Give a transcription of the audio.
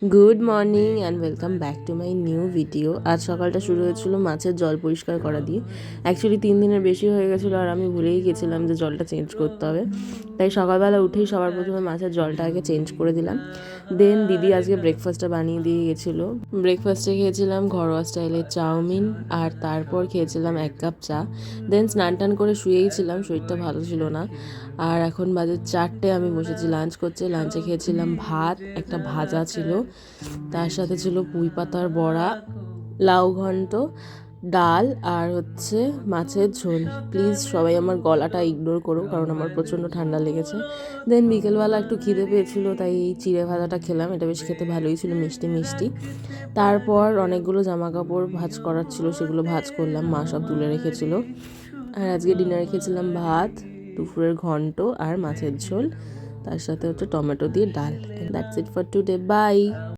Good morning and welcome back to my new video. আজ সকালটা শুরু হয়েছিল মাছের জল পরিষ্কার করা দিয়ে। অ্যাকচুয়ালি 3 দিনের বেশি হয়ে গেছিলো আর আমি ভুলেই গেছিলাম যে জলটা চেঞ্জ করতে হবে, তাই সকালবেলা উঠেই সবার প্রথমে মাছের জলটা আগে চেঞ্জ করে দিলাম। দেন দিদি আজকে ব্রেকফাস্টটা বানিয়ে দিয়ে গেছিলো। ব্রেকফাস্টে খেয়েছিলাম ঘরোয়া স্টাইলের চাউমিন, আর তারপর খেয়েছিলাম 1 কাপ চা। দেন স্নান টান করে শুয়েই ছিলাম, শরীরটা ভালো ছিল না। আর এখন বাজে 4টে, আমি বসেছি লাঞ্চ করতে। লাঞ্চে খেয়েছিলাম ভাত, একটা ভাজা ছিল, তার সাথে ছিল পুঁই পাতার বড়া, লাউ ঘন্ট, ডাল আর হচ্ছে মাছের ঝোল। প্লিজ সবাই আমার গলাটা ইগনোর করো, কারণ আমার প্রচণ্ড ঠান্ডা লেগেছে। দেন বিকেলবেলা একটু খিদে পেয়েছিল, তাই এই চিড়ে ভাজাটা খেলাম। এটা বেশ খেতে ভালোই ছিল, মিষ্টি মিষ্টি। তারপর অনেকগুলো জামা কাপড় ভাঁজ করার ছিল, সেগুলো ভাঁজ করলাম, মা সব তুলে রেখেছিল। আর আজকে ডিনারে খেয়েছিলাম ভাত, দুপুরের ঘন্ট আর মাছের ঝোল, তার সাথে হচ্ছে টমেটো দিয়ে ডাল। And that's it for today, by.